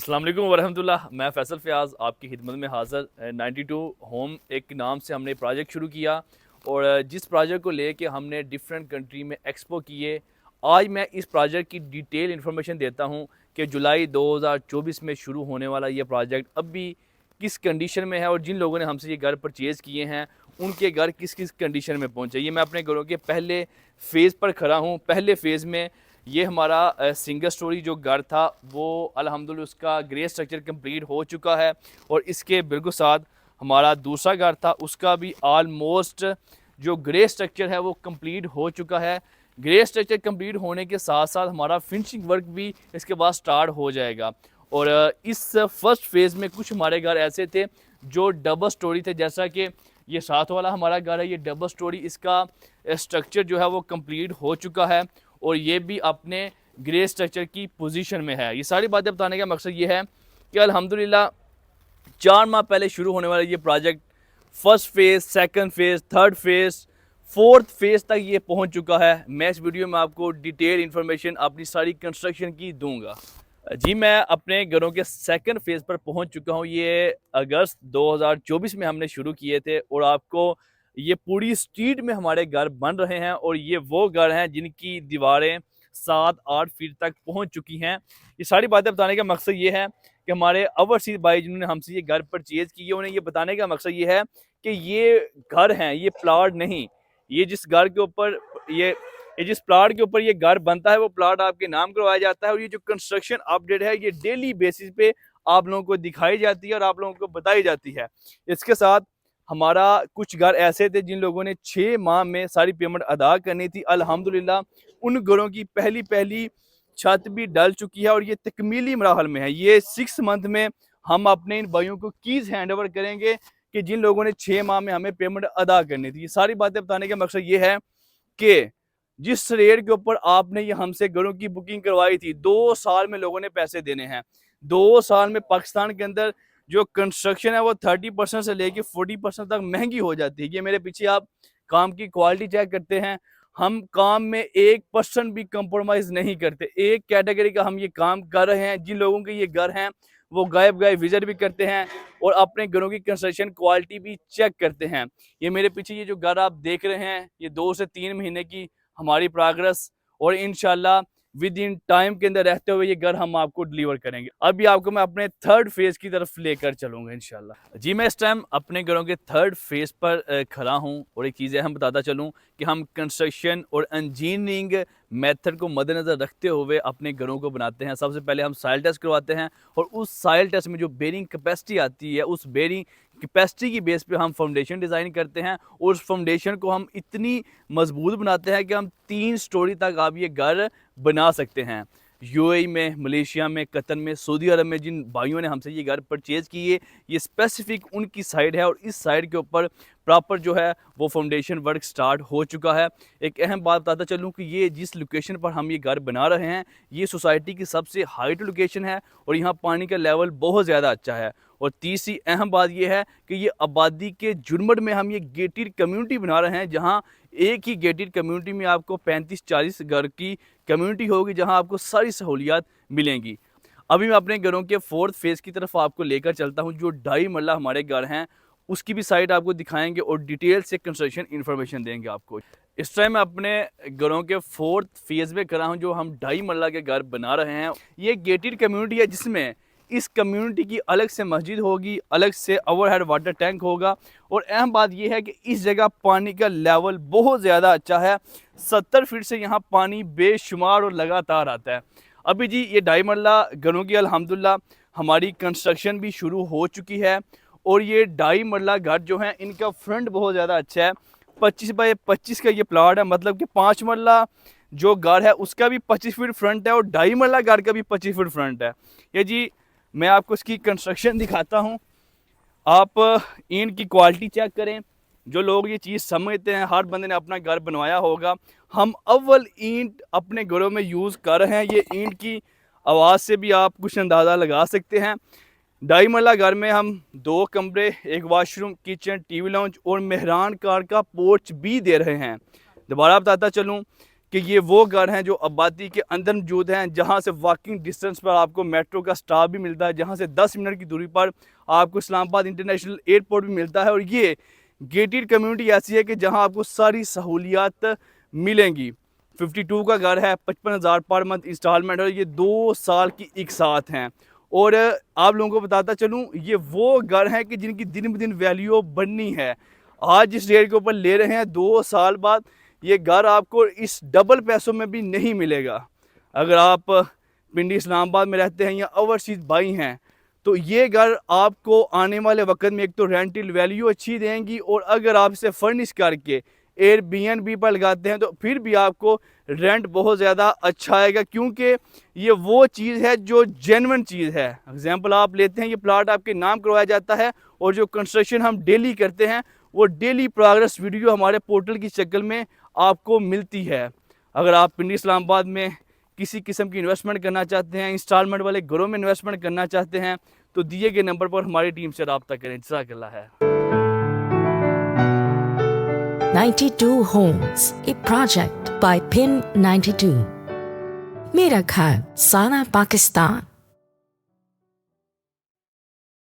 अस्सलाम वालेकुम वरहमतुल्लाह। मैं फ़ैसल फ़याज़ आपकी खिदमत में हाज़िर। 92 होम एक नाम से हमने प्रोजेक्ट शुरू किया और जिस प्रोजेक्ट को लेके हमने डिफरेंट कंट्री में एक्सपो किए। आज मैं इस प्रोजेक्ट की डिटेल इन्फॉर्मेशन देता हूँ कि जुलाई 2024 में शुरू होने वाला ये प्रोजेक्ट अब भी किस कंडीशन में है और जिन लोगों ने हमसे ये घर परचेज़ किए हैं उनके घर किस किस कंडीशन में पहुँचे। ये मैं अपने घरों के पहले फ़ेज़ पर खड़ा हूँ। पहले फ़ेज़ में ये हमारा सिंगल स्टोरी जो घर था वो अल्हम्दुलिल्लाह उसका ग्रे स्ट्रक्चर कंप्लीट हो चुका है और इसके बिल्कुल साथ हमारा दूसरा घर था, उसका भी ऑलमोस्ट जो ग्रे स्ट्रक्चर है वो कंप्लीट हो चुका है। ग्रे स्ट्रक्चर कंप्लीट होने के साथ साथ हमारा फिनिशिंग वर्क भी इसके बाद स्टार्ट हो जाएगा। और इस फर्स्ट फेज़ में कुछ हमारे घर ऐसे थे जो डबल स्टोरी थे, जैसा कि ये साथ वाला हमारा घर है, ये डबल स्टोरी, इसका स्ट्रक्चर जो है वो कंप्लीट हो चुका है और ये भी अपने ग्रे स्ट्रक्चर की पोजीशन में है। ये सारी बातें बताने का मकसद ये है कि अल्हम्दुलिल्लाह 4 माह पहले शुरू होने वाला ये project first phase, second phase, third phase, fourth phase तक ये पहुंच चुका है। मैं इस वीडियो में आपको डिटेल इन्फॉर्मेशन अपनी सारी कंस्ट्रक्शन की दूंगा। जी, मैं अपने घरों के सेकंड फेज़ पर पहुंच चुका हूं। ये अगस्त 2024 में हमने शुरू किए थे और आपको ये पूरी स्ट्रीट में हमारे घर बन रहे हैं और ये वो घर हैं जिनकी दीवारें 7-8 फीट तक पहुंच चुकी हैं। ये सारी बातें बताने का मकसद ये है कि हमारे ओवरसीज़ भाई जिन्होंने हमसे ये घर परचेज़ किए, उन्हें ये बताने का मकसद ये है कि ये घर हैं, ये प्लाट नहीं। ये जिस घर के ऊपर ये ये जिस प्लाट के ऊपर ये घर बनता है वो प्लाट आपके नाम करवाया जाता है और ये जो कंस्ट्रक्शन अपडेट है ये डेली बेसिस पे आप लोगों को दिखाई जाती है और आप लोगों को बताई जाती है। इसके साथ हमारा कुछ घर ऐसे थे जिन लोगों ने 6 माह में सारी पेमेंट अदा करनी थी। अल्हम्दुलिल्लाह उन घरों की पहली पहली छत भी डल चुकी है और ये तकमीली मराहल में है। ये 6 मंथ में हम अपने इन भाइयों को कीज़ हैंड ओवर करेंगे कि जिन लोगों ने 6 माह में हमें पेमेंट अदा करनी थी। ये सारी बातें बताने का मकसद ये है कि जिस रेट के ऊपर आपने ये हमसे घरों की बुकिंग करवाई थी, 2 साल में लोगों ने पैसे देने हैं। 2 साल में पाकिस्तान के अंदर जो कंस्ट्रक्शन है वो 30% से लेके 40% तक महंगी हो जाती है। ये मेरे पीछे आप काम की क्वालिटी चेक करते हैं। हम काम में 1% भी कंप्रोमाइज़ नहीं करते। एक कैटेगरी का हम ये काम कर रहे हैं। जिन लोगों के ये घर हैं वो गायब-गायब विज़िट भी करते हैं और अपने घरों की कंस्ट्रक्शन क्वालिटी भी चेक करते हैं। ये मेरे पीछे ये जो घर आप देख रहे हैं, ये 2 से 3 महीने की हमारी प्रोग्रेस और इंशाल्लाह विद इन टाइम के अंदर रहते हुए ये घर हम आपको डिलीवर करेंगे। अभी आपको मैं अपने थर्ड फेज़ की तरफ लेकर चलूँगा इंशाल्लाह। जी, मैं इस टाइम अपने घरों के थर्ड फेज़ पर खड़ा हूँ और एक चीज़ अहम बताता चलूँ कि हम कंस्ट्रक्शन और इंजीनियरिंग मेथड को मद्देनज़र रखते हुए अपने घरों को बनाते हैं। सबसे पहले हम सॉइल टेस्ट करवाते हैं और उस सॉइल टेस्ट में जो बेयरिंग कैपेसिटी आती है, उस बेयरिंग कैपेसिटी की बेस पे हम फाउंडेशन डिज़ाइन करते हैं और उस फाउंडेशन को हम इतनी मजबूत बनाते हैं कि हम 3 स्टोरी तक आप ये घर बना सकते हैं। यूएई में, मलेशिया में, कतर में, सऊदी अरब में जिन भाइयों ने हमसे ये घर परचेज़ किए, ये स्पेसिफ़िक उनकी साइड है और इस साइड के ऊपर प्रॉपर जो है वो फाउंडेशन वर्क स्टार्ट हो चुका है। एक अहम बात बताता चलूँ कि ये जिस लोकेशन पर हम ये घर बना रहे हैं, ये सोसाइटी की सबसे हाइट लोकेशन है और यहाँ पानी का लेवल बहुत ज़्यादा अच्छा है। और तीसरी अहम बात ये है कि ये आबादी के झुरमुट में हम ये गेटेड कम्युनिटी बना रहे हैं, जहाँ एक ही गेटेड कम्युनिटी में आपको 35-40 घर की कम्युनिटी होगी, जहाँ आपको सारी सहूलियात मिलेंगी। अभी मैं अपने घरों के फोर्थ फेज़ की तरफ आपको लेकर चलता हूँ। जो 2.5 मरला हमारे घर हैं उसकी भी साइड आपको दिखाएंगे और डिटेल से कंस्ट्रक्शन इन्फॉर्मेशन देंगे आपको। इस टाइम मैं अपने घरों के फोर्थ फेज़ में खड़ा हूँ जो हम 2.5 मरला के घर बना रहे हैं। ये गेटेड कम्युनिटी है जिसमें इस कम्युनिटी की अलग से मस्जिद होगी, अलग से ओवरहेड वाटर टैंक होगा और अहम बात यह है कि इस जगह पानी का लेवल बहुत ज़्यादा अच्छा है। 70 फीट से यहाँ पानी बेशुमार और लगातार आता है। अभी जी ये 2.5 मरला घरों की अल्हम्दुलिल्लाह हमारी कंस्ट्रक्शन भी शुरू हो चुकी है और ये 2.5 मरला घर जो हैं इनका फ्रंट बहुत ज़्यादा अच्छा है। 25 बाई 25 का ये प्लाट है, मतलब कि 5 मरला जो घर है उसका भी 25 फीट फ्रंट है और 2.5 मरला घर का भी 25 फीट फ्रंट है। ये जी मैं आपको इसकी कंस्ट्रक्शन दिखाता हूँ। आप ईंट की क्वालिटी चेक करें। जो लोग ये चीज़ समझते हैं, हर बंदे ने अपना घर बनवाया होगा। हम अव्वल ईंट अपने घरों में यूज़ कर रहे हैं। ये ईंट की आवाज़ से भी आप कुछ अंदाज़ा लगा सकते हैं। 2.5 मरला घर में हम 2 कमरे, एक वाशरूम, किचन, टीवी लाउंज और मेहरान कार का पोर्च भी दे रहे हैं। दोबारा बताता चलूँ कि ये वो घर हैं जो आबादी के अंदर मौजूद हैं, जहाँ से वॉकिंग डिस्टेंस पर आपको मेट्रो का स्टॉप भी मिलता है, जहाँ से 10 मिनट की दूरी पर आपको इस्लामाबाद इंटरनेशनल एयरपोर्ट भी मिलता है। और ये गेटेड कम्युनिटी ऐसी है कि जहाँ आपको सारी सहूलियात मिलेंगी। 52 का घर है, 55,000 पर मंथ इंस्टॉलमेंट, और ये 2 साल की एक साथ हैं। और आप लोगों को बताता चलूँ, ये वो घर हैं कि जिनकी दिन ब दिन वैल्यू बढ़नी है। आज जिस रेट के ऊपर ले रहे हैं, 2 साल बाद ये घर आपको इस डबल पैसों में भी नहीं मिलेगा। अगर आप पिंडी इस्लामाबाद में रहते हैं या ओवरसीज़ बाई हैं, तो ये घर आपको आने वाले वक्त में एक तो रेंटल वैल्यू अच्छी देंगी, और अगर आप इसे फर्निश करके एयरबीएनबी पर लगाते हैं तो फिर भी आपको रेंट बहुत ज़्यादा अच्छा आएगा, क्योंकि ये वो चीज़ है जो जेन्युइन चीज़ है। एग्जांपल आप लेते हैं, ये प्लाट आपके नाम करवाया जाता है, और जो कंस्ट्रक्शन हम डेली करते हैं वो डेली प्रोग्रेस वीडियो हमारे पोर्टल की शक्ल में आपको मिलती है। अगर आप पिंडी इस्लामाबाद में किसी किस्म की इन्वेस्टमेंट करना चाहते हैं, इंस्टॉलमेंट वाले घरों में इन्वेस्टमेंट करना चाहते हैं, तो दिए गए नंबर पर हमारी टीम से रब्ता करें। जज़ाकल्लाह है। 92 Homes, a project by Pin 92. Mera Ghar, Sana, Pakistan.